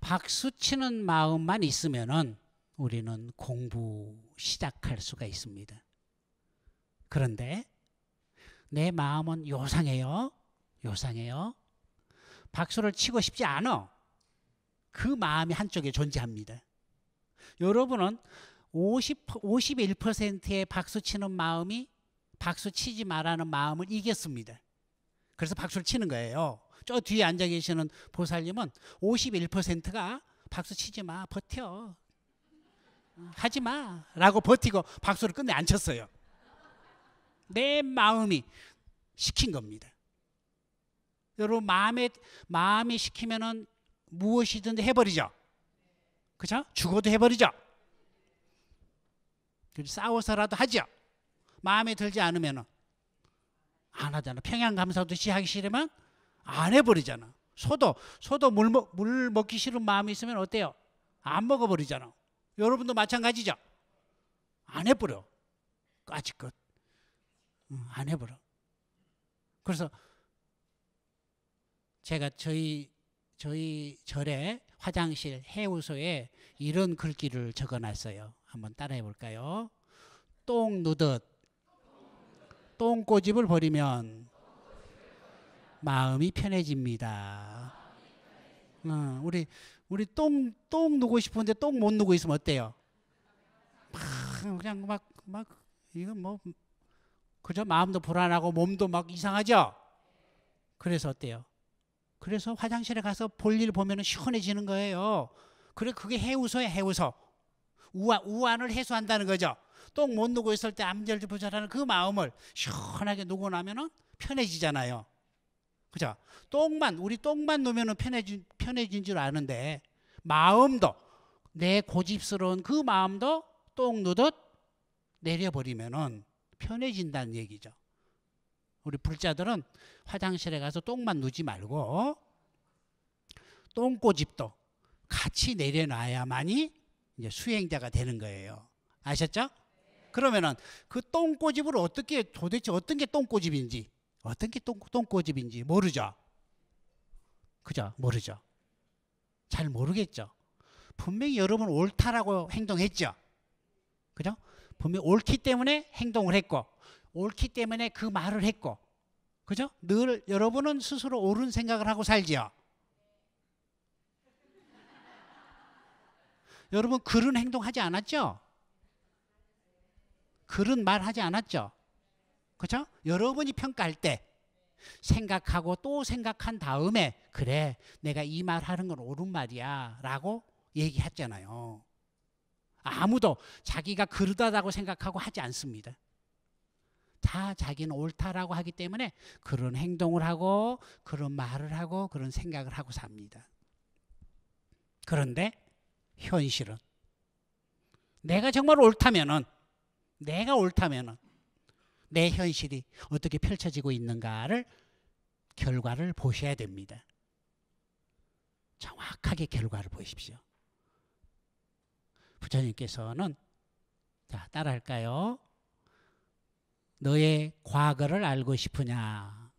박수 치는 마음만 있으면은 우리는 공부 시작할 수가 있습니다. 그런데 내 마음은 요상해요. 요상해요. 박수를 치고 싶지 않아. 그 마음이 한쪽에 존재합니다. 여러분은 51%의 박수 치는 마음이 박수 치지 말라는 마음을 이겼습니다. 그래서 박수를 치는 거예요. 저 뒤에 앉아 계시는 보살님은 51%가 박수 치지 마, 버텨. 하지 마. 라고 버티고 박수를 끝내 안 쳤어요. 내 마음이 시킨 겁니다. 여러분, 마음이 시키면은 무엇이든 해버리죠. 그죠? 죽어도 해버리죠. 싸워서라도 하죠. 마음에 들지 않으면 안 하잖아. 평양감사도 하기 싫으면 안 해버리잖아. 소도 물 먹기 싫은 마음이 있으면 어때요? 안 먹어버리잖아. 여러분도 마찬가지죠. 안 해버려. 까짓것. 안 해버려. 그래서 제가 저희 절에 화장실 해우소에 이런 글귀를 적어놨어요. 한번 따라해 볼까요? 똥 누듯 똥꼬집을 버리면 마음이 편해집니다. 우리 똥 누고 싶은데 똥 못 누고 있으면 어때요? 그냥 막 이건 뭐 그죠? 마음도 불안하고 몸도 막 이상하죠? 그래서 어때요? 그래서 화장실에 가서 볼일 보면 시원해지는 거예요. 그래, 그게 해우소야, 해우소. 우환을 해소한다는 거죠. 똥 못 누고 있을 때 암절부절하는 그 마음을 시원하게 누고 나면은 편해지잖아요. 그죠? 우리 똥만 누면은 편해진 줄 아는데, 마음도, 내 고집스러운 그 마음도 똥 누듯 내려버리면은 편해진다는 얘기죠. 우리 불자들은 화장실에 가서 똥만 누지 말고 똥꼬집도 같이 내려놔야만이 이제 수행자가 되는 거예요. 아셨죠? 그러면은 그 똥꼬집을 도대체 어떤 게 똥꼬집인지, 어떤 게 똥꼬집인지 모르죠? 그죠? 모르죠? 잘 모르겠죠? 분명히 여러분 옳다라고 행동했죠? 그죠? 분명히 옳기 때문에 행동을 했고, 옳기 때문에 그 말을 했고, 그죠? 늘 여러분은 스스로 옳은 생각을 하고 살지요. 여러분 그런 행동하지 않았죠? 그런 말 하지 않았죠? 그죠? 여러분이 평가할 때 생각하고 또 생각한 다음에 그래, 내가 이 말 하는 건 옳은 말이야 라고 얘기했잖아요. 아무도 자기가 그러다라고 생각하고 하지 않습니다. 다 자기는 옳다라고 하기 때문에 그런 행동을 하고 그런 말을 하고 그런 생각을 하고 삽니다. 그런데 현실은 내가 정말 옳다면은, 내 현실이 어떻게 펼쳐지고 있는가를 결과를 보셔야 됩니다. 정확하게 결과를 보십시오. 부처님께서는, 자, 따라할까요? 너의 과거를 알고 싶으냐?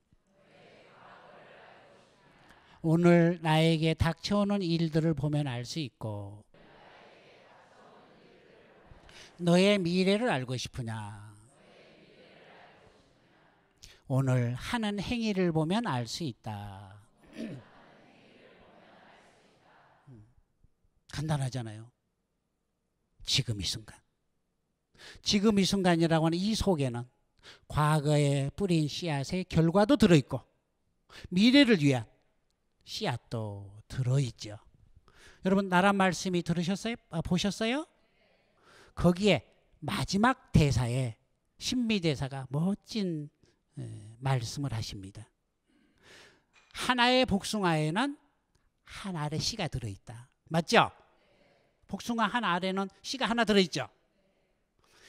오늘 나에게 닥쳐오는 일들을 보면 알 수 있고, 너의 미래를 알고 싶으냐? 오늘 하는 행위를 보면 알 수 있다. 간단하잖아요. 지금 이 순간. 지금 이 순간이라고 하는 이 속에는 과거에 뿌린 씨앗의 결과도 들어있고 미래를 위한 씨앗도 들어있죠. 여러분 나란 말씀이 들으셨어요? 보셨어요? 거기에 마지막 대사에 신미대사가 멋진 말씀을 하십니다. 하나의 복숭아에는 한 알의 씨가 들어있다. 맞죠? 복숭아 한 알에는 씨가 하나 들어있죠.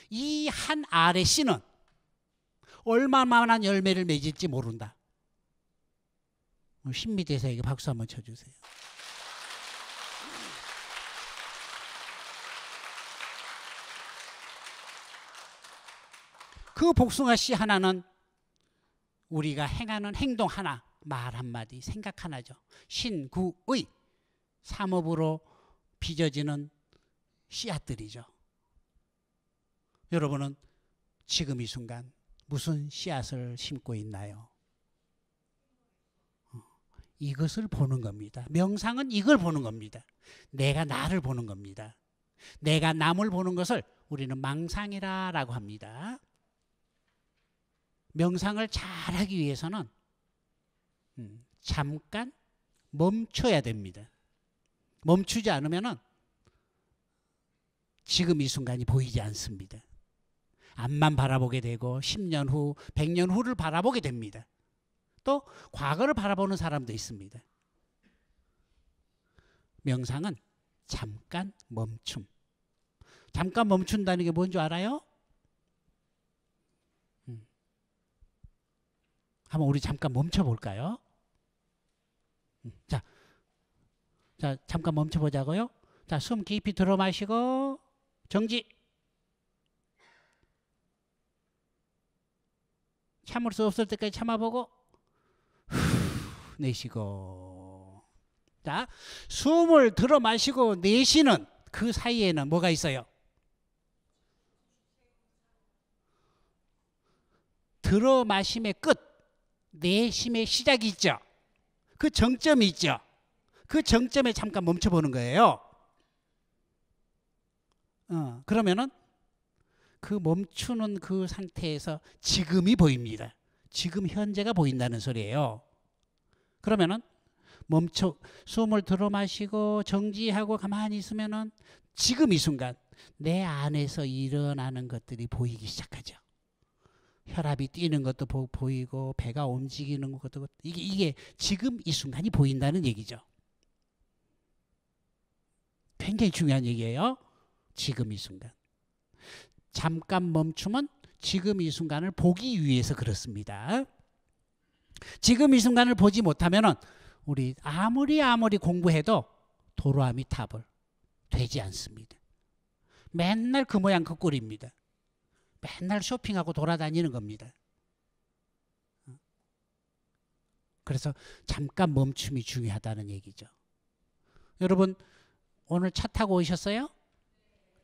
이 한 알의 씨는 얼마만한 열매를 맺을지 모른다. 신미대사에게 박수 한번 쳐주세요. 그 복숭아 씨 하나는 우리가 행하는 행동 하나, 말 한마디, 생각 하나죠. 신구의, 삼업으로 빚어지는 씨앗들이죠. 여러분은 지금 이 순간 무슨 씨앗을 심고 있나요? 이것을 보는 겁니다. 명상은 이걸 보는 겁니다. 내가 나를 보는 겁니다. 내가 남을 보는 것을 우리는 망상이라고 합니다. 명상을 잘하기 위해서는 잠깐 멈춰야 됩니다. 멈추지 않으면 지금 이 순간이 보이지 않습니다. 앞만 바라보게 되고 10년 후, 100년 후를 바라보게 됩니다. 또 과거를 바라보는 사람도 있습니다. 명상은 잠깐 멈춤. 잠깐 멈춘다는 게 뭔지 알아요? 한번 우리 잠깐 멈춰볼까요? 자, 잠깐 멈춰보자고요. 자, 숨 깊이 들어 마시고 정지. 참을 수 없을 때까지 참아보고 후, 내쉬고. 자, 숨을 들어 마시고 내쉬는 그 사이에는 뭐가 있어요? 들어 마심의 끝, 내심의 시작이 있죠. 그 정점이 있죠. 그 정점에 잠깐 멈춰보는 거예요. 그러면은 그 멈추는 그 상태에서 지금이 보입니다. 지금 현재가 보인다는 소리예요. 그러면은 숨을 들어 마시고 정지하고 가만히 있으면은 지금 이 순간 내 안에서 일어나는 것들이 보이기 시작하죠. 혈압이 뛰는 것도 보이고 배가 움직이는 것도 이게 지금 이 순간이 보인다는 얘기죠. 굉장히 중요한 얘기예요. 지금 이 순간. 잠깐 멈추면 지금 이 순간을 보기 위해서 그렇습니다. 지금 이 순간을 보지 못하면 우리 아무리 공부해도 도로아미타불 되지 않습니다. 맨날 그 모양 그 꼴입니다. 맨날 쇼핑하고 돌아다니는 겁니다. 그래서 잠깐 멈춤이 중요하다는 얘기죠. 여러분 오늘 차 타고 오셨어요?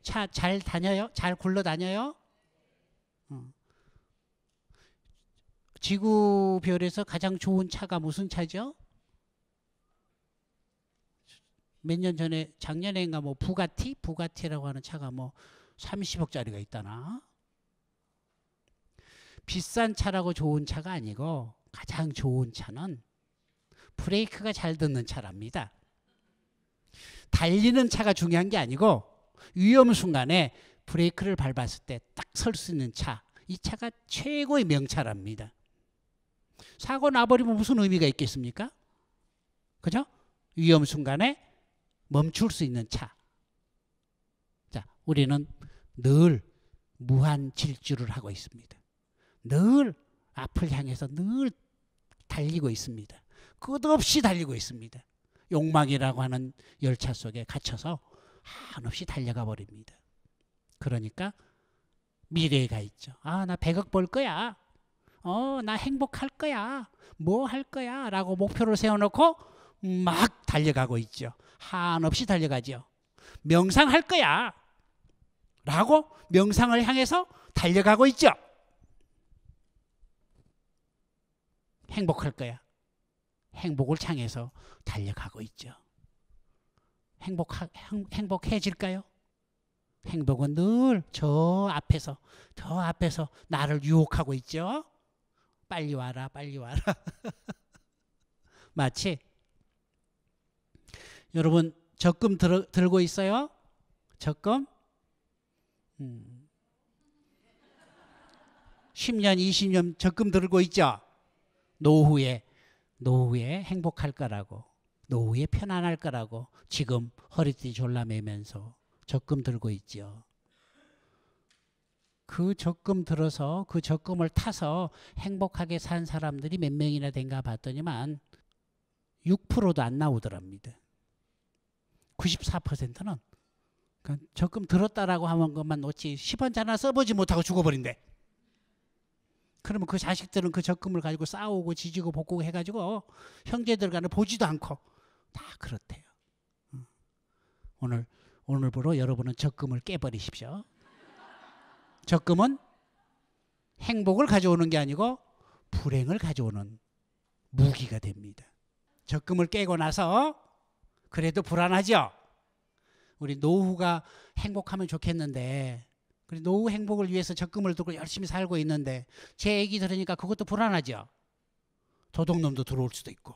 차 잘 다녀요? 잘 굴러다녀요? 지구별에서 가장 좋은 차가 무슨 차죠? 몇 년 전에 작년에인가 뭐 부가티라고 하는 차가 뭐 30억짜리가 있다나. 비싼 차라고 좋은 차가 아니고 가장 좋은 차는 브레이크가 잘 듣는 차랍니다. 달리는 차가 중요한 게 아니고 위험 순간에 브레이크를 밟았을 때 딱 설 수 있는 차, 이 차가 최고의 명차랍니다. 사고 나버리면 무슨 의미가 있겠습니까? 그죠? 위험 순간에 멈출 수 있는 차. 자, 우리는 늘 무한 질주를 하고 있습니다. 늘 앞을 향해서 늘 달리고 있습니다. 끝없이 달리고 있습니다. 욕망이라고 하는 열차 속에 갇혀서 한없이 달려가 버립니다. 그러니까 미래가 있죠. 아, 나 100억 벌 거야. 나 행복할 거야. 뭐 할 거야. 라고 목표를 세워놓고 막 달려가고 있죠. 한없이 달려가죠. 명상할 거야. 라고 명상을 향해서 달려가고 있죠. 행복할 거야. 행복을 향해서 달려가고 있죠. 행복해질까요? 행복은 늘 저 앞에서 나를 유혹하고 있죠. 빨리 와라, 빨리 와라. 마치 여러분 적금 들고 있어요? 적금? 10년, 20년 적금 들고 있죠? 노후에 행복할 거라고, 노후에 편안할 거라고 지금 허리띠 졸라매면서 적금 들고 있죠. 그 적금 들어서 그 적금을 타서 행복하게 산 사람들이 몇 명이나 된가 봤더니만 6%도 안 나오더랍니다. 94%는 적금 들었다라고 하는 것만 놓지 10원짜리 하나 써보지 못하고 죽어버린대. 그러면 그 자식들은 그 적금을 가지고 싸우고 지지고 볶고 해가지고 형제들 간에 보지도 않고 다 그렇대요. 오늘부로 여러분은 적금을 깨버리십시오. 적금은 행복을 가져오는 게 아니고 불행을 가져오는 무기가 됩니다. 적금을 깨고 나서 그래도 불안하죠. 우리 노후가 행복하면 좋겠는데, 노후 행복을 위해서 적금을 들고 열심히 살고 있는데 제 얘기 들으니까 그것도 불안하죠. 도둑놈도 들어올 수도 있고,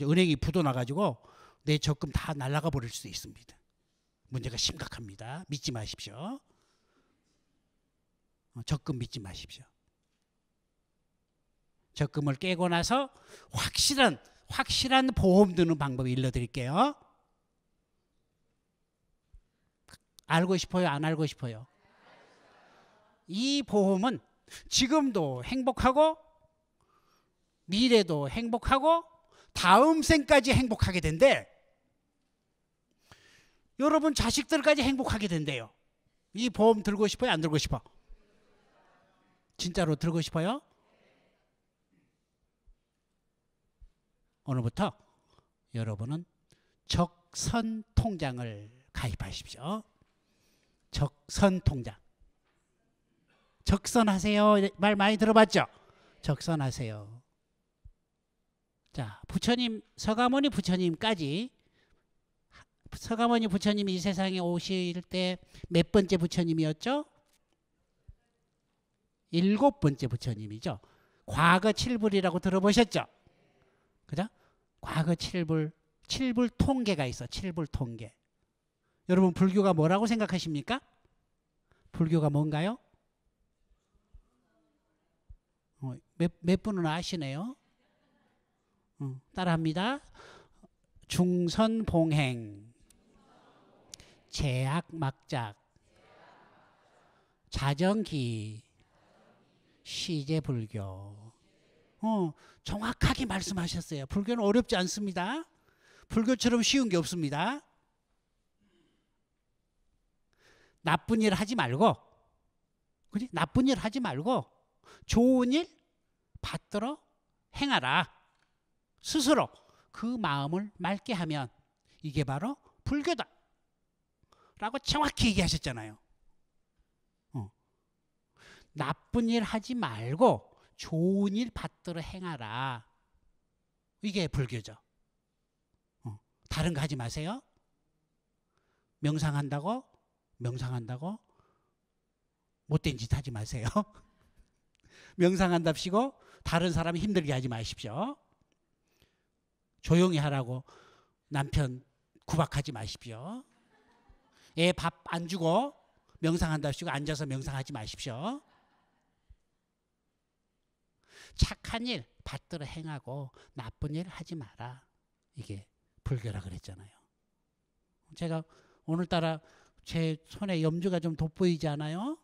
은행이 부도나가지고 내 적금 다 날아가 버릴 수도 있습니다. 문제가 심각합니다. 믿지 마십시오. 적금 믿지 마십시오. 적금을 깨고 나서 확실한 보험 드는 방법 일러드릴게요. 알고 싶어요? 안 알고 싶어요? 이 보험은 지금도 행복하고 미래도 행복하고 다음 생까지 행복하게 된대. 여러분 자식들까지 행복하게 된대요. 이 보험 들고 싶어요? 안 들고 싶어? 진짜로 들고 싶어요? 오늘부터 여러분은 적선통장을 가입하십시오. 적선통장. 적선하세요. 말 많이 들어봤죠? 적선하세요. 자, 부처님, 서가모니 부처님까지, 서가모니 부처님이 이 세상에 오실 때 몇 번째 부처님이었죠? 7번째 부처님이죠. 과거 7불이라고 들어보셨죠? 그죠? 과거 7불 통계가 있어. 7불 통계. 여러분 불교가 뭐라고 생각하십니까? 불교가 뭔가요? 몇 분은 아시네요. 따라합니다. 중선봉행, 제약막작, 자정기, 시제불교. 정확하게 말씀하셨어요. 불교는 어렵지 않습니다. 불교처럼 쉬운 게 없습니다. 나쁜 일 하지 말고, 그지? 나쁜 일 하지 말고 좋은 일 받들어 행하라. 스스로 그 마음을 맑게 하면 이게 바로 불교다 라고 정확히 얘기하셨잖아요. 나쁜 일 하지 말고 좋은 일 받들어 행하라. 이게 불교죠. 다른 거 하지 마세요. 명상한다고 못된 짓 하지 마세요. 명상한답시고 다른 사람 힘들게 하지 마십시오. 조용히 하라고 남편 구박하지 마십시오. 애 밥 안 주고 명상한답시고 앉아서 명상하지 마십시오. 착한 일 받들어 행하고 나쁜 일 하지 마라. 이게 불교라 그랬잖아요. 제가 오늘따라 제 손에 염주가 좀 돋보이지 않아요?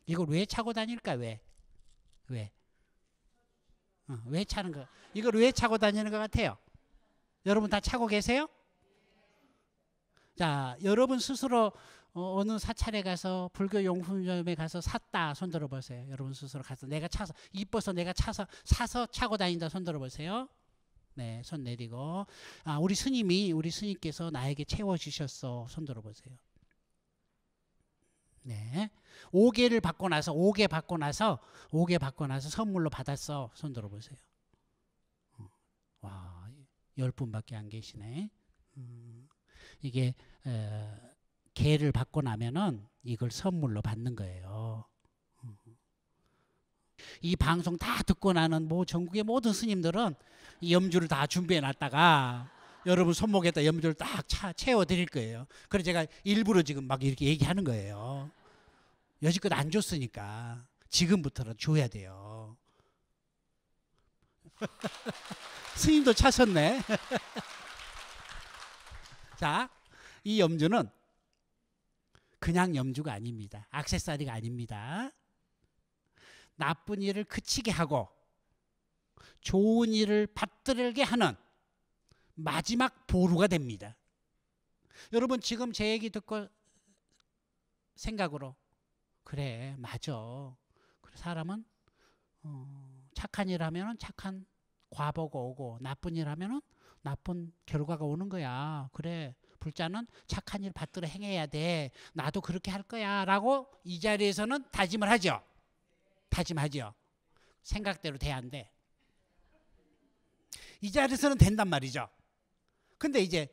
이걸 왜 차고 다닐까? 왜 차는 거? 이걸 왜 차고 다니는 것 같아요? 여러분 다 차고 계세요? 자, 여러분 스스로 어느 사찰에 가서 불교 용품점에 가서 샀다 손 들어보세요. 여러분 스스로 가서 내가 차서 이뻐서 내가 사서 차고 다닌다 손 들어보세요. 네, 손 내리고. 우리 스님께서 나에게 채워주셨어 손 들어보세요. 네, 5개 받고 나서 선물로 받았어 손 들어보세요. 와, 10분밖에 안 계시네. 이게 개를 받고 나면은 이걸 선물로 받는 거예요. 이 방송 다 듣고 나는 전국의 모든 스님들은 이 염주를 다 준비해 놨다가 여러분 손목에다 염주를 딱 채워 드릴 거예요. 그래서 제가 일부러 지금 막 이렇게 얘기하는 거예요. 여지껏 안 줬으니까 지금부터는 줘야 돼요. 스님도 차셨네. 자, 이 염주는 그냥 염주가 아닙니다. 액세서리가 아닙니다. 나쁜 일을 그치게 하고 좋은 일을 받들게 하는 마지막 보루가 됩니다. 여러분 지금 제 얘기 듣고 생각으로 그래 맞아. 사람은 착한 일 하면 착한 과보가 오고 나쁜 일 하면 나쁜 결과가 오는 거야. 그래, 불자는 착한 일 받들어 행해야 돼. 나도 그렇게 할 거야. 라고 이 자리에서는 다짐을 하죠. 다짐하죠. 생각대로 돼야 안 돼. 이 자리에서는 된단 말이죠. 근데 이제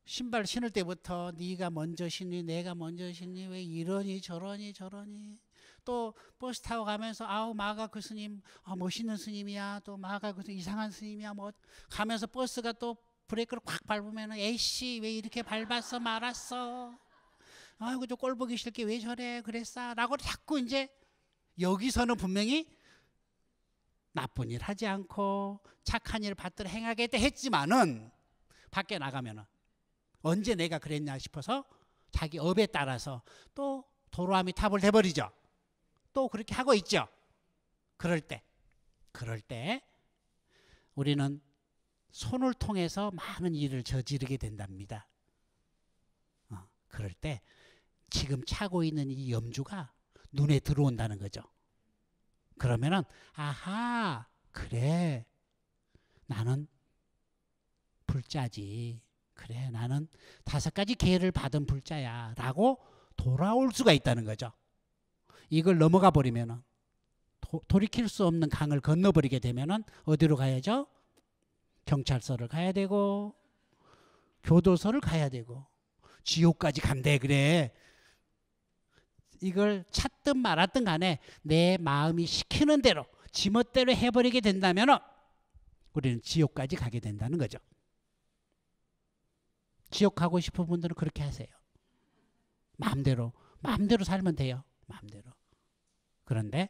신발 신을 때부터 네가 먼저 신니 내가 먼저 신니 왜 이러니 저러니 또 버스 타고 가면서 아우 마가 그 스님 멋있는 스님이야. 또 마가 그 이상한 스님이야. 뭐 가면서 버스가 또 브레이크를 콱 밟으면 에이씨 왜 이렇게 밟았어 말았어. 아이고 저 꼴 보기 싫게 왜 저래 그랬어. 라고 자꾸 이제 여기서는 분명히 나쁜 일 하지 않고 착한 일 받들어 행하겠다 했지만은 밖에 나가면은 언제 내가 그랬냐 싶어서 자기 업에 따라서 또 도로아미 탑을 해버리죠. 또 그렇게 하고 있죠. 그럴 때 우리는 손을 통해서 많은 일을 저지르게 된답니다. 그럴 때 지금 차고 있는 이 염주가 눈에 들어온다는 거죠. 그러면은 아하 그래 나는 불자지. 그래 나는 5가지 기회를 받은 불자야 라고 돌아올 수가 있다는 거죠. 이걸 넘어가 버리면은 돌이킬 수 없는 강을 건너버리게 되면은 어디로 가야죠? 경찰서를 가야 되고 교도소를 가야 되고 지옥까지 간대. 그래 이걸 찾든 말았든 간에 내 마음이 시키는 대로 지멋대로 해버리게 된다면 우리는 지옥까지 가게 된다는 거죠. 지옥 가고 싶은 분들은 그렇게 하세요. 마음대로 살면 돼요. 마음대로. 그런데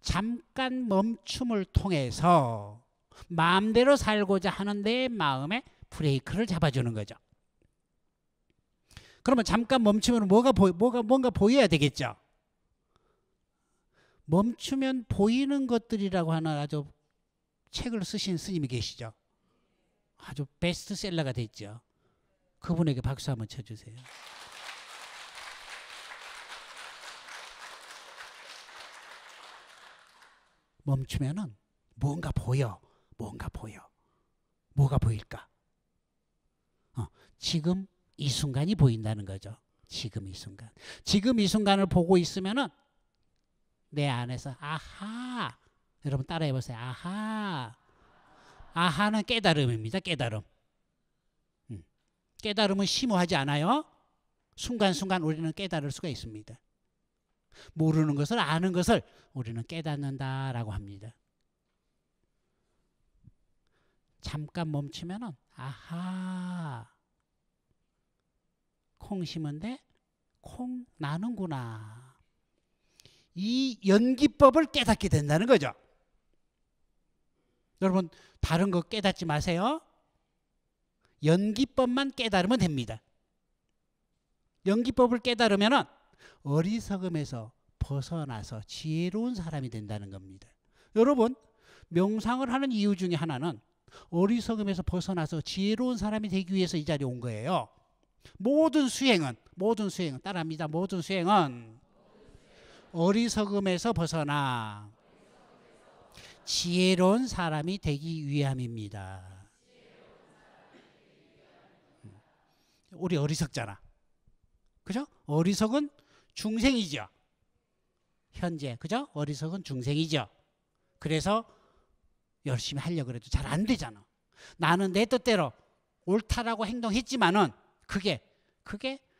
잠깐 멈춤을 통해서 마음대로 살고자 하는 내 마음에 브레이크를 잡아주는 거죠. 그러면 잠깐 멈추면 뭔가 보여야 되겠죠. 멈추면 보이는 것들이라고 하는 아주 책을 쓰신 스님이 계시죠. 아주 베스트셀러가 됐죠. 그분에게 박수 한번 쳐주세요. 멈추면은 뭔가 보여. 뭐가 보일까? 지금 이 순간이 보인다는 거죠. 지금 이 순간. 지금 이 순간을 보고 있으면은 내 안에서 아하. 여러분 따라해 보세요. 아하. 아하는 깨달음입니다. 깨달음. 깨달음은 심오하지 않아요. 순간순간 우리는 깨달을 수가 있습니다. 모르는 것을 아는 것을 우리는 깨닫는다라고 합니다. 잠깐 멈추면은 아하. 콩 심은데 콩 나는구나. 이 연기법을 깨닫게 된다는 거죠. 여러분 다른 거 깨닫지 마세요. 연기법만 깨달으면 됩니다. 연기법을 깨달으면은 어리석음에서 벗어나서 지혜로운 사람이 된다는 겁니다. 여러분 명상을 하는 이유 중에 하나는 어리석음에서 벗어나서 지혜로운 사람이 되기 위해서 이 자리에 온 거예요. 모든 수행은 따라합니다. 모든 수행은 어리석음에서 벗어나 지혜로운 사람이 되기 위함입니다. 우리 어리석잖아. 그죠? 어리석은 중생이죠. 현재 그죠? 어리석은 중생이죠. 그래서 열심히 하려고 해도 잘 안 되잖아. 나는 내 뜻대로 옳다라고 행동했지만은 그게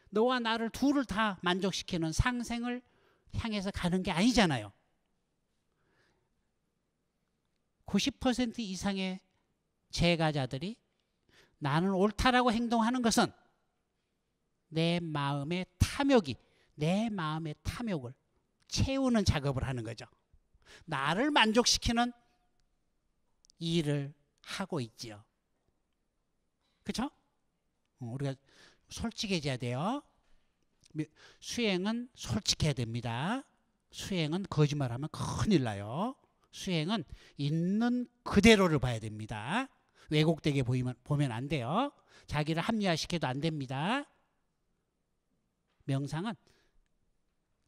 너와 나를 둘을 다 만족시키는 상생을 향해서 가는 게 아니잖아요. 90% 이상의 제가자들이 나는 옳다라고 행동하는 것은 내 마음의 탐욕을 채우는 작업을 하는 거죠. 나를 만족시키는 일을 하고 있지요. 그렇죠? 우리가 솔직해져야 돼요. 수행은 솔직해야 됩니다. 수행은 거짓말하면 큰일 나요. 수행은 있는 그대로를 봐야 됩니다. 왜곡되게 보면 안 돼요. 자기를 합리화시켜도 안 됩니다. 명상은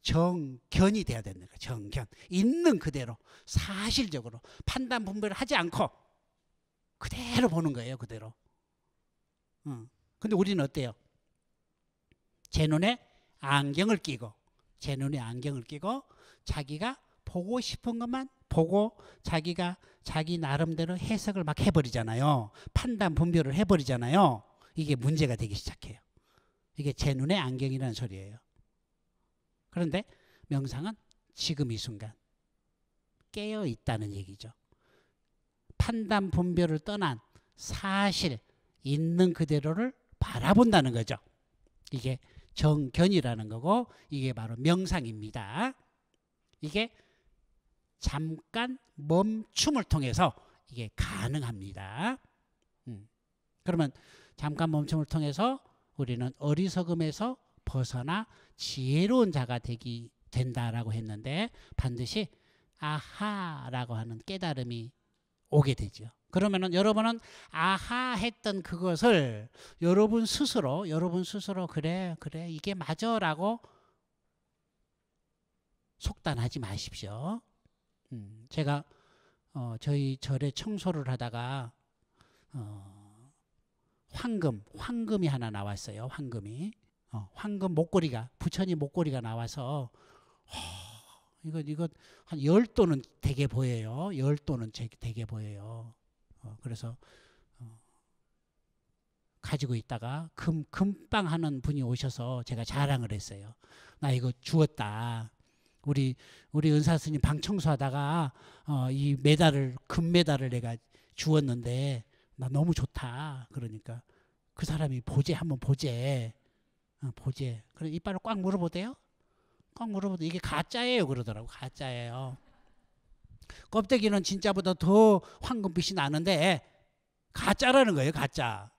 정견이 돼야 되는 거예요. 정견. 있는 그대로 사실적으로 판단 분별을 하지 않고 그대로 보는 거예요. 그대로. 근데 우리는 어때요? 제 눈에 안경을 끼고 자기가 보고 싶은 것만 보고 자기가 자기 나름대로 해석을 막 해버리잖아요. 판단 분별을 해버리잖아요. 이게 문제가 되기 시작해요. 이게 제 눈에 안경이라는 소리예요. 그런데 명상은 지금 이 순간 깨어 있다는 얘기죠. 판단 분별을 떠난 사실 있는 그대로를 바라본다는 거죠. 이게 정견이라는 거고 이게 바로 명상입니다. 이게 잠깐 멈춤을 통해서 이게 가능합니다. 그러면 잠깐 멈춤을 통해서 우리는 어리석음에서 벗어나 지혜로운 자가 된다라고 했는데 반드시 아하라고 하는 깨달음이 오게 되죠. 그러면은 여러분은 아하 했던 그것을 여러분 스스로 그래 이게 맞아라고 속단하지 마십시오. 제가 저희 절에 청소를 하다가 황금이 하나 나왔어요. 황금 목걸이가 부처님 목걸이가 나와서 이거 한 10도는 되게 보여요. 10도는 되게 보여요. 그래서 가지고 있다가 금방 하는 분이 오셔서 제가 자랑을 했어요. 나 이거 주웠다. 우리 은사 스님 방 청소하다가 이 금 메달을 내가 주웠는데 나 너무 좋다. 그러니까 그 사람이 한번 보재. 그래 이빨을 꽉 물어보대요. 꽉 물어보대 이게 가짜예요 그러더라고. 가짜예요. 껍데기는 진짜보다 더 황금빛이 나는데 가짜라는 거예요. 가짜.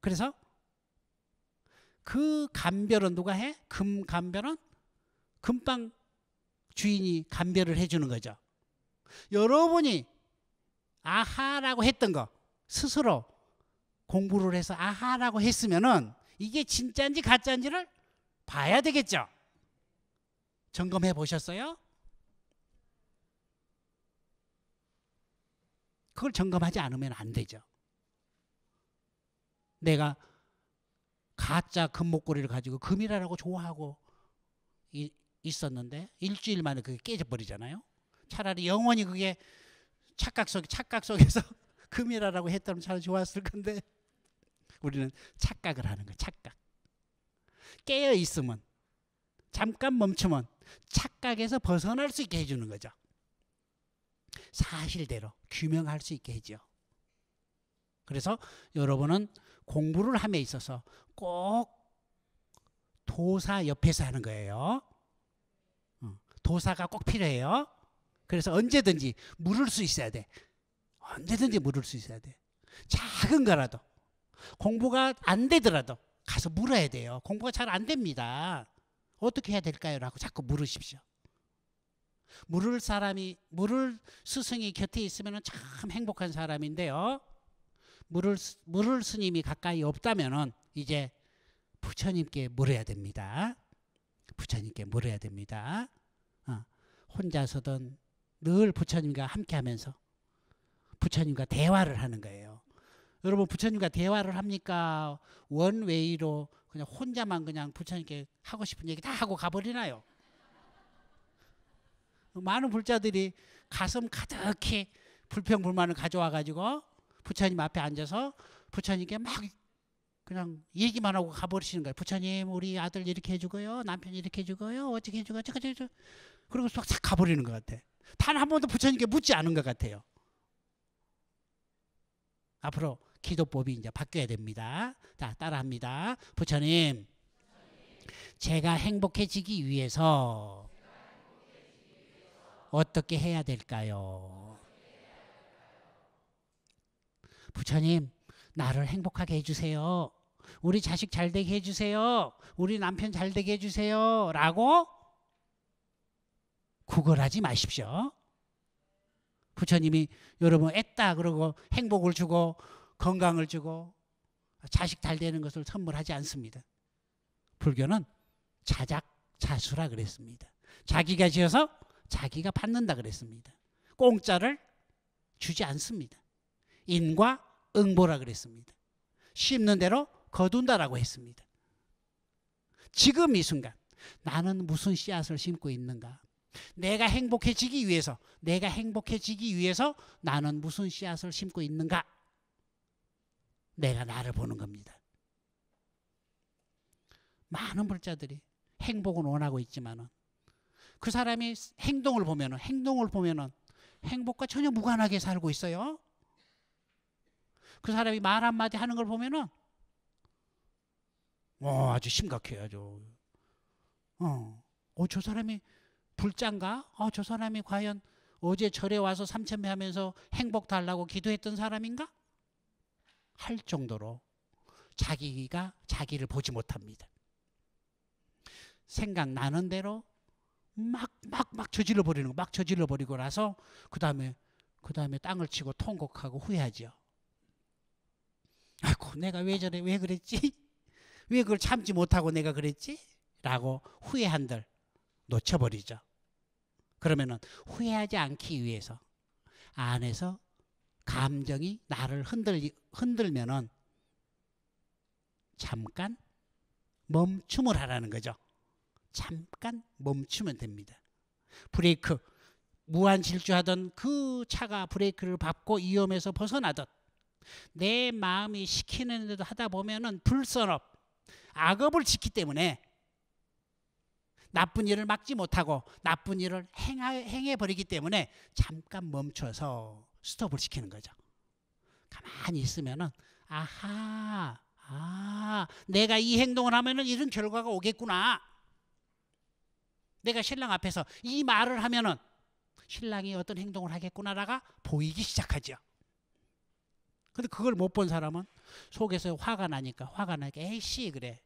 그래서 그 감별은 누가 해? 금 감별은 금방 주인이 감별을 해주는 거죠. 여러분이 아하라고 했던 거 스스로 공부를 해서 아하라고 했으면은 이게 진짜인지 가짜인지를 봐야 되겠죠. 점검해 보셨어요? 그걸 점검하지 않으면 안 되죠. 내가 가짜 금목걸이를 가지고 금이라고 좋아하고 있었는데 일주일 만에 그게 깨져버리잖아요. 차라리 영원히 그게 착각 속에서 금이라고 했다면 참 좋았을 건데 우리는 착각을 하는 거예요. 착각. 깨어 있으면 잠깐 멈추면 착각에서 벗어날 수 있게 해주는 거죠. 사실대로 규명할 수 있게 해죠. 그래서 여러분은 공부를 함에 있어서 꼭 도사 옆에서 하는 거예요. 도사가 꼭 필요해요. 그래서 언제든지 물을 수 있어야 돼. 언제든지 물을 수 있어야 돼. 작은 거라도 공부가 안 되더라도 가서 물어야 돼요. 공부가 잘 안 됩니다. 어떻게 해야 될까요? 라고 자꾸 물으십시오. 물을 스승이 곁에 있으면 참 행복한 사람인데요. 물을 스님이 가까이 없다면은 이제 부처님께 물어야 됩니다. 부처님께 물어야 됩니다. 혼자서든 늘 부처님과 함께 하면서 부처님과 대화를 하는 거예요. 여러분 부처님과 대화를 합니까? 원웨이로 그냥 혼자만 그냥 부처님께 하고 싶은 얘기 다 하고 가버리나요? 많은 불자들이 가슴 가득히 불평불만을 가져와 가지고 부처님 앞에 앉아서 부처님께 막 그냥 얘기만 하고 가버리시는 거예요. 부처님 우리 아들 이렇게 해주고요. 남편 이렇게 해주고요. 어떻게 해주고 그리고 싹 가버리는 것 같아. 단 한 번도 부처님께 묻지 않은 것 같아요. 앞으로 기도법이 이제 바뀌어야 됩니다. 자, 따라합니다. 부처님, 제가 행복해지기 위해서 어떻게 해야 될까요? 부처님, 나를 행복하게 해주세요. 우리 자식 잘 되게 해주세요. 우리 남편 잘 되게 해주세요. 라고 구걸하지 마십시오. 부처님이 여러분 애따 그러고 행복을 주고 건강을 주고 자식 잘 되는 것을 선물하지 않습니다. 불교는 자작자수라 그랬습니다. 자기가 지어서 자기가 받는다 그랬습니다. 공짜를 주지 않습니다. 인과 응보라 그랬습니다. 심는 대로 거둔다라고 했습니다. 지금 이 순간 나는 무슨 씨앗을 심고 있는가? 내가 행복해지기 위해서 나는 무슨 씨앗을 심고 있는가? 내가 나를 보는 겁니다. 많은 불자들이 행복은 원하고 있지만은 그 사람이 행동을 보면은 행복과 전혀 무관하게 살고 있어요. 그 사람이 말 한마디 하는 걸 보면은 아주 심각해요. 아주. 저 사람이 불자인가? 저 사람이 과연 어제 절에 와서 삼천배 하면서 행복 달라고 기도했던 사람인가? 할 정도로 자기가 자기를 보지 못합니다. 생각나는 대로 막 저질러 버리는 거, 막 저질러 버리고 나서 그 다음에 땅을 치고 통곡하고 후회하죠. 아이고, 내가 왜 저래, 왜 그랬지? 왜 그걸 참지 못하고 내가 그랬지? 라고 후회한들 놓쳐버리죠. 그러면은 후회하지 않기 위해서 안에서 감정이 나를 흔들면은 잠깐 멈춤을 하라는 거죠. 잠깐 멈추면 됩니다. 브레이크, 무한 질주하던 그 차가 브레이크를 밟고 위험에서 벗어나듯 내 마음이 시키는 대로 하다 보면은 불선업, 악업을 짓기 때문에 나쁜 일을 막지 못하고 나쁜 일을 행해버리기 때문에 잠깐 멈춰서 스톱을 시키는 거죠. 가만히 있으면은 내가 이 행동을 하면은 이런 결과가 오겠구나. 내가 신랑 앞에서 이 말을 하면은 신랑이 어떤 행동을 하겠구나라가 보이기 시작하죠. 근데 그걸 못 본 사람은 속에서 화가 나니까 에이씨 그래.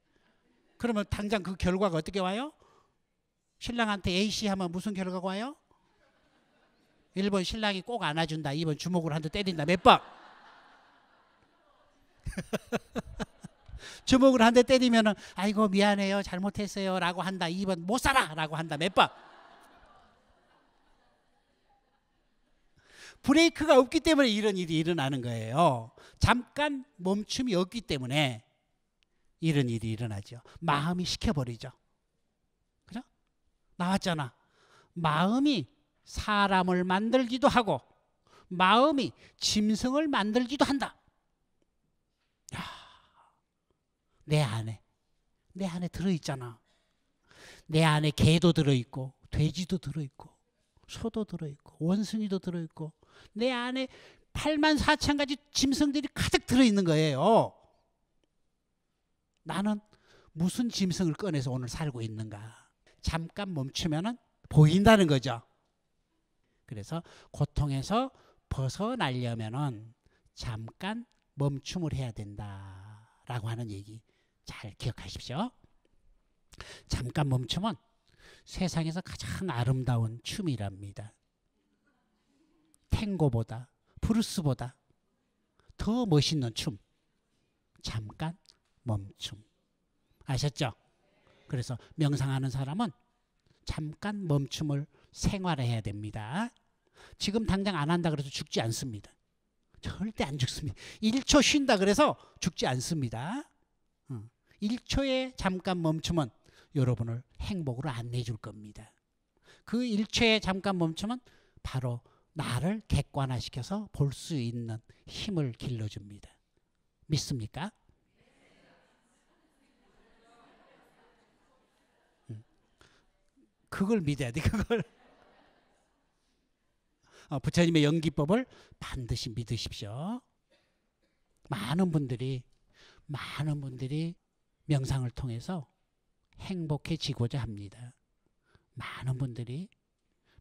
그러면 당장 그 결과가 어떻게 와요? 신랑한테 에이씨 하면 무슨 결과가 와요? 1번 신랑이 꼭 안아준다. 2번 주먹으로 한 대 때린다. 몇 번? 주먹으로 한 대 때리면은 아이고 미안해요 잘못했어요 라고 한다. 2번 못 살아 라고 한다. 몇 번? 브레이크가 없기 때문에 이런 일이 일어나는 거예요. 잠깐 멈춤이 없기 때문에 이런 일이 일어나죠. 마음이 시켜버리죠. 그죠? 나왔잖아. 마음이 사람을 만들기도 하고 마음이 짐승을 만들기도 한다. 내 안에 들어있잖아. 내 안에 개도 들어있고 돼지도 들어있고 소도 들어있고 원숭이도 들어있고 내 안에 84,000가지 짐승들이 가득 들어있는 거예요. 나는 무슨 짐승을 꺼내서 오늘 살고 있는가? 잠깐 멈추면은 보인다는 거죠. 그래서 고통에서 벗어나려면은 잠깐 멈춤을 해야 된다라고 하는 얘기 잘 기억하십시오. 잠깐 멈추면 세상에서 가장 아름다운 춤이랍니다. 탱고보다 브루스보다 더 멋있는 춤. 잠깐 멈춤. 아셨죠? 그래서 명상하는 사람은 잠깐 멈춤을 생활해야 됩니다. 지금 당장 안 한다 그래서 죽지 않습니다. 절대 안 죽습니다. 1초 쉰다 그래서 죽지 않습니다. 1초의 잠깐 멈춤은 여러분을 행복으로 안내해 줄 겁니다. 그 1초의 잠깐 멈춤은 바로 나를 객관화시켜서 볼 수 있는 힘을 길러줍니다. 믿습니까? 그걸 믿어야 돼. 그걸. 부처님의 연기법을 반드시 믿으십시오. 많은 분들이 명상을 통해서 행복해지고자 합니다. 많은 분들이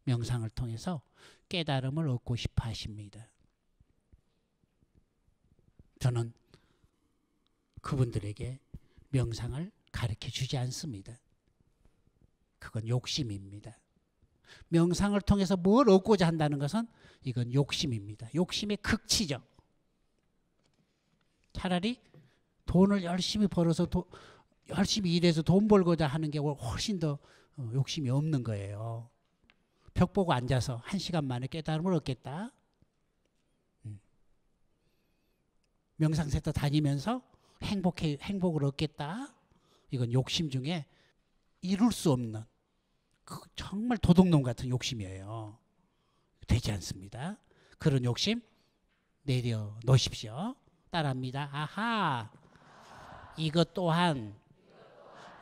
명상을 통해서 깨달음을 얻고 싶어 하십니다. 저는 그분들에게 명상을 가르쳐 주지 않습니다. 그건 욕심입니다. 명상을 통해서 뭘 얻고자 한다는 것은 이건 욕심입니다. 욕심의 극치죠. 차라리 돈을 열심히 벌어서 열심히 일해서 돈 벌고자 하는 게 훨씬 더 욕심이 없는 거예요. 벽 보고 앉아서 1시간 만에 깨달음을 얻겠다. 명상센터 다니면서 행복을 얻겠다. 이건 욕심 중에 이룰 수 없는 정말 도둑놈 같은 욕심이에요. 되지 않습니다. 그런 욕심 내려놓으십시오. 따라합니다. 아하, 이것 또한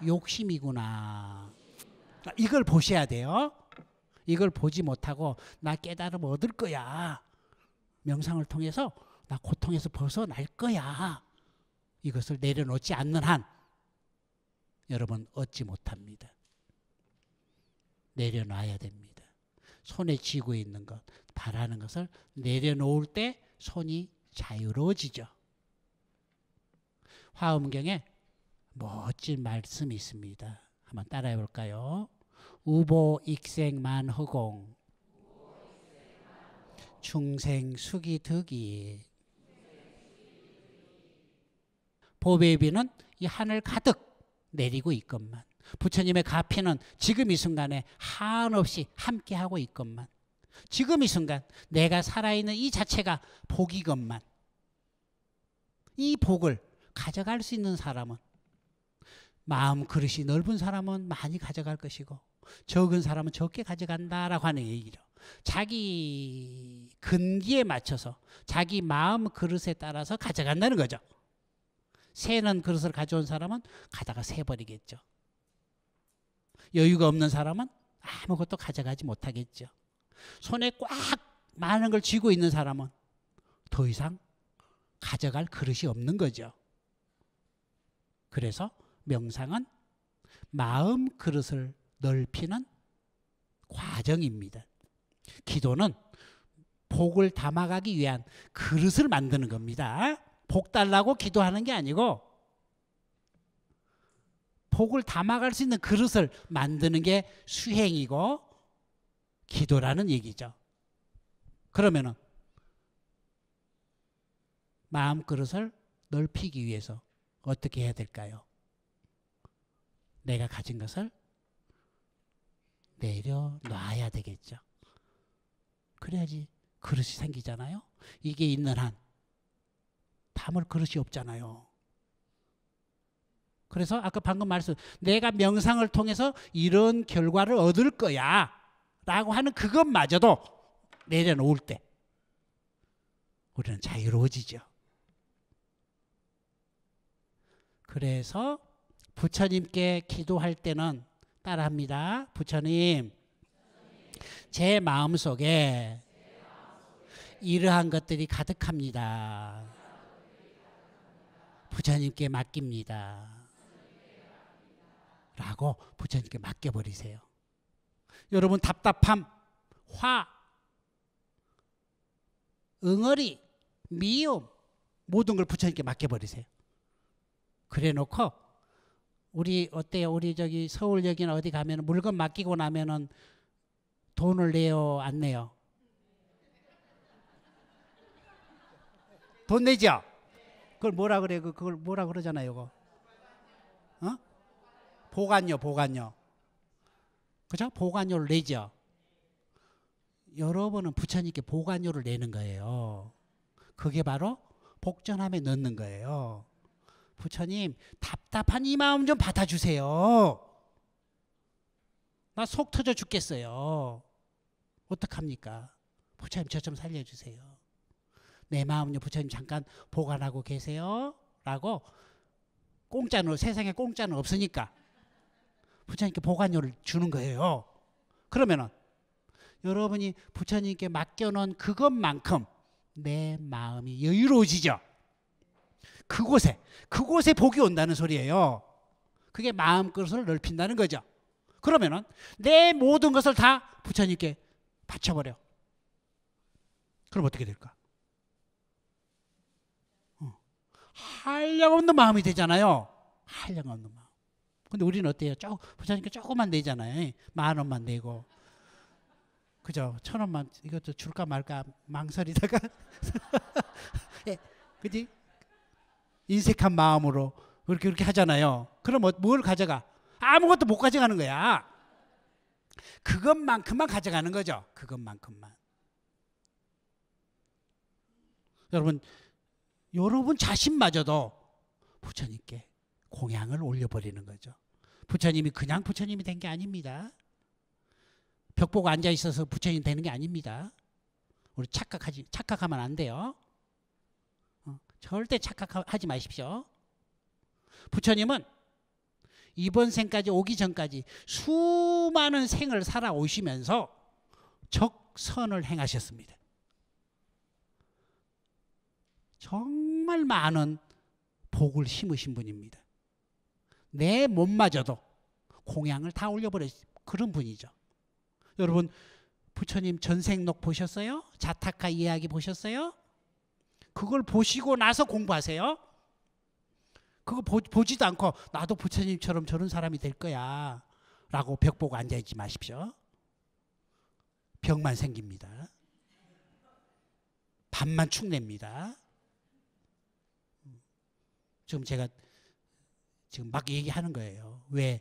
욕심이구나. 이걸 보셔야 돼요. 이걸 보지 못하고 나 깨달음 얻을 거야. 명상을 통해서 나 고통에서 벗어날 거야. 이것을 내려놓지 않는 한 여러분 얻지 못합니다. 내려놔야 됩니다. 손에 쥐고 있는 것, 바라는 것을 내려놓을 때 손이 자유로워지죠. 화엄경에 멋진 말씀이 있습니다. 한번 따라해 볼까요? 우보익생만허공 중생수기득이. 보배비는 이 하늘 가득 내리고 있건만, 부처님의 가피는 지금 이 순간에 한없이 함께하고 있건만, 지금 이 순간 내가 살아있는 이 자체가 복이건만, 이 복을 가져갈 수 있는 사람은, 마음 그릇이 넓은 사람은 많이 가져갈 것이고 적은 사람은 적게 가져간다라고 하는 얘기죠. 자기 근기에 맞춰서 자기 마음 그릇에 따라서 가져간다는 거죠. 새는 그릇을 가져온 사람은 가다가 새버리겠죠. 여유가 없는 사람은 아무것도 가져가지 못하겠죠. 손에 꽉 많은 걸 쥐고 있는 사람은 더 이상 가져갈 그릇이 없는 거죠. 그래서 명상은 마음 그릇을 넓히는 과정입니다. 기도는 복을 담아가기 위한 그릇을 만드는 겁니다. 복 달라고 기도하는 게 아니고 복을 담아갈 수 있는 그릇을 만드는 게 수행이고 기도라는 얘기죠. 그러면은 마음 그릇을 넓히기 위해서 어떻게 해야 될까요? 내가 가진 것을 내려놔야 되겠죠. 그래야지 그릇이 생기잖아요. 이게 있는 한 담을 그릇이 없잖아요. 그래서 아까 방금 말씀, 내가 명상을 통해서 이런 결과를 얻을 거야 라고 하는 그것마저도 내려놓을 때 우리는 자유로워지죠. 그래서 부처님께 기도할 때는 따라합니다. 부처님, 제 마음속에 이러한 것들이 가득합니다. 부처님께 맡깁니다. 라고 부처님께 맡겨버리세요. 여러분 답답함, 화, 응어리, 미움 모든 걸 부처님께 맡겨버리세요. 그래 놓고 우리 어때요? 우리 저기 서울역이나 어디 가면 물건 맡기고 나면은 돈을 내요, 안 내요? 돈 내죠? 그걸 뭐라 그래? 그걸 뭐라 그러잖아요, 이거. 어? 보관료. 그죠? 보관료를 내죠. 여러분은 부처님께 보관료를 내는 거예요. 그게 바로 복전함에 넣는 거예요. 부처님, 답답한 이 마음 좀 받아주세요. 나 속 터져 죽겠어요. 어떡합니까? 부처님 저 좀 살려주세요. 내 마음요 부처님 잠깐 보관하고 계세요. 라고 공짜는, 세상에 공짜는 없으니까 부처님께 보관료를 주는 거예요. 그러면은 여러분이 부처님께 맡겨놓은 그것만큼 내 마음이 여유로워지죠. 그곳에 복이 온다는 소리예요. 그게 마음그릇을 넓힌다는 거죠. 그러면은 내 모든 것을 다 부처님께 바쳐버려. 그럼 어떻게 될까? 한량없는 마음이 되잖아요. 한량없는 마음. 근데 우리는 어때요? 부처님께 조금만 내잖아요. 10,000원만 내고. 그죠? 1,000원만 이것도 줄까 말까 망설이다가 예, 그지? 인색한 마음으로 그렇게 하잖아요. 그럼 뭘 가져가? 아무것도 못 가져가는 거야. 그것만큼만 가져가는 거죠. 그것만큼만. 여러분 여러분 자신마저도 부처님께 공양을 올려버리는 거죠. 부처님이 그냥 부처님이 된 게 아닙니다. 벽 보고 앉아 있어서 부처님 되는 게 아닙니다. 우리 착각하면 안 돼요. 절대 착각하지 마십시오. 부처님은 이번 생까지 오기 전까지 수많은 생을 살아오시면서 적선을 행하셨습니다. 정말 많은 복을 심으신 분입니다. 내 몸마저도 공양을 다 올려버린 그런 분이죠. 여러분 부처님 전생록 보셨어요? 자타카 이야기 보셨어요? 그걸 보시고 나서 공부하세요. 그거 보지도 않고 나도 부처님처럼 저런 사람이 될 거야 라고 벽 보고 앉아있지 마십시오. 벽만 생깁니다. 밥만 축냅니다. 지금 제가 지금 막 얘기하는 거예요. 왜?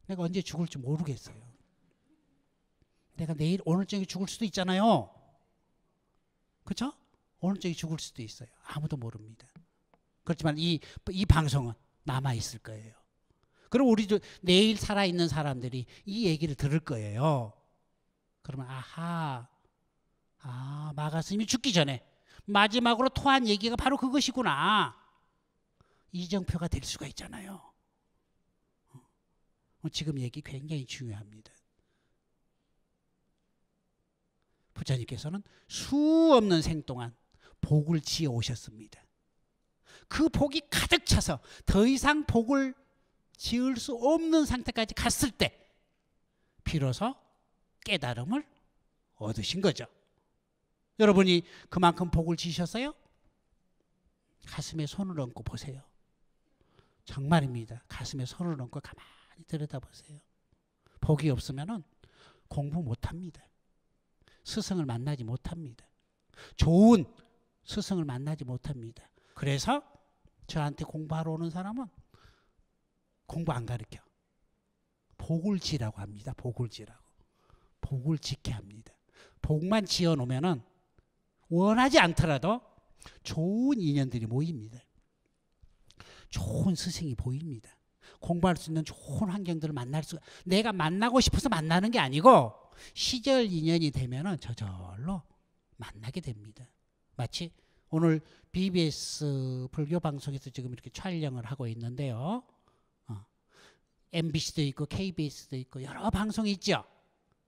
내가 언제 죽을지 모르겠어요. 내가 오늘 저녁에 죽을 수도 있잖아요. 그렇죠? 오늘 저녁에 죽을 수도 있어요. 아무도 모릅니다. 그렇지만 이 방송은 남아있을 거예요. 그럼 우리도 내일 살아있는 사람들이 이 얘기를 들을 거예요. 그러면 마가스님이 죽기 전에 마지막으로 토한 얘기가 바로 그것이구나. 이정표가 될 수가 있잖아요. 지금 얘기 굉장히 중요합니다. 부처님께서는 수없는 생 동안 복을 지어 오셨습니다. 그 복이 가득 차서 더 이상 복을 지을 수 없는 상태까지 갔을 때 비로소 깨달음을 얻으신 거죠. 여러분이 그만큼 복을 지셨어요? 가슴에 손을 얹고 보세요. 정말입니다. 가슴에 손을 얹고 가만히 들여다보세요. 복이 없으면 공부 못합니다. 스승을 만나지 못합니다. 좋은 스승을 만나지 못합니다. 그래서 저한테 공부하러 오는 사람은 공부 안 가르쳐. 복을 지라고 합니다. 복을 지라고. 복을 지게 합니다. 복만 지어 놓으면은 원하지 않더라도 좋은 인연들이 모입니다. 좋은 스승이 보입니다. 공부할 수 있는 좋은 환경들을 만날 수가, 내가 만나고 싶어서 만나는 게 아니고 시절 인연이 되면은 저절로 만나게 됩니다. 마치 오늘 BBS 불교 방송에서 지금 이렇게 촬영을 하고 있는데요. MBC도 있고 KBS도 있고 여러 방송이 있죠.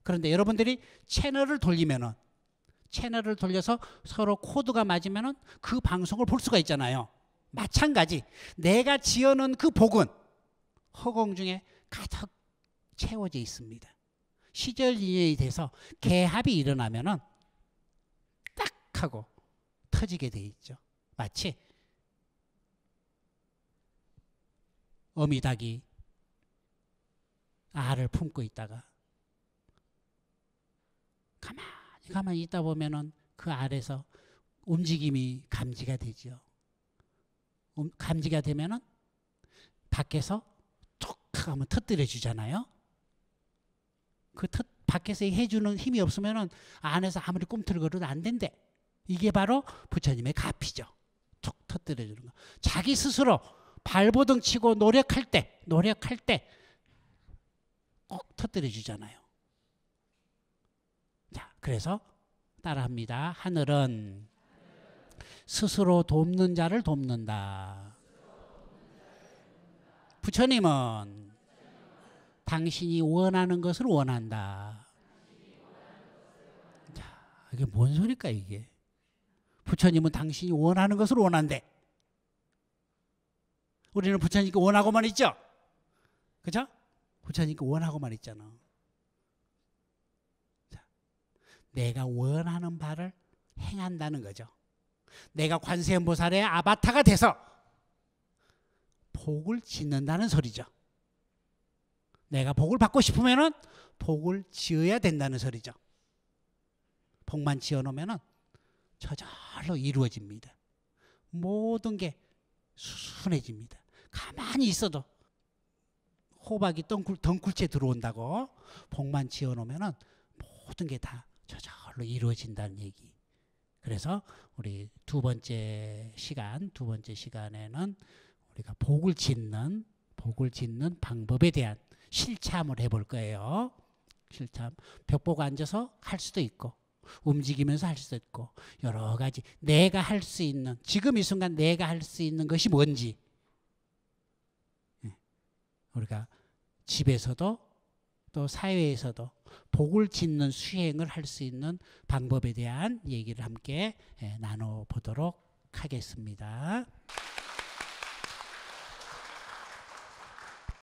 그런데 여러분들이 채널을 돌리면은, 채널을 돌려서 서로 코드가 맞으면은 그 방송을 볼 수가 있잖아요. 마찬가지 내가 지어놓은 그 복은 허공 중에 가득 채워져 있습니다. 시절 인연이 돼서 개합이 일어나면은 딱 하고 터지게 돼 있죠. 마치 어미닭이 알을 품고 있다가 가만히 있다 보면은 그 알에서 움직임이 감지가 되죠. 감지가 되면은 밖에서 툭 하면 터뜨려 주잖아요. 그 밖에서 해주는 힘이 없으면은 안에서 아무리 꿈틀거려도 안 된대. 이게 바로 부처님의 가피죠. 툭 터뜨려 주는 거. 자기 스스로 발버둥 치고 노력할 때 꼭 터뜨려 주잖아요. 자, 그래서 따라합니다. 하늘은 스스로 돕는 자를 돕는다. 부처님은 당신이 원하는 것을 원한다. 자, 이게 뭔 소리일까 이게? 부처님은 당신이 원하는 것을 원한대. 우리는 부처님께 원하고만 있죠? 그죠? 부처님께 원하고만 있잖아. 자, 내가 원하는 바를 행한다는 거죠. 내가 관세음보살의 아바타가 돼서 복을 짓는다는 소리죠. 내가 복을 받고 싶으면은 복을 지어야 된다는 소리죠. 복만 지어놓으면은 저절로 이루어집니다. 모든 게 순해집니다. 가만히 있어도 호박이 덩굴째 들어온다고 복만 지어놓으면은 모든 게 다 저절로 이루어진다는 얘기. 그래서 우리 두 번째 시간에는 우리가 복을 짓는 방법에 대한 실참을 해볼 거예요. 실참. 벽 보고 앉아서 할 수도 있고 움직이면서 할 수도 있고 여러 가지 내가 할 수 있는 지금 이 순간 내가 할 수 있는 것이 뭔지 우리가 집에서도 또 사회에서도 복을 짓는 수행을 할 수 있는 방법에 대한 얘기를 함께 나눠보도록 하겠습니다.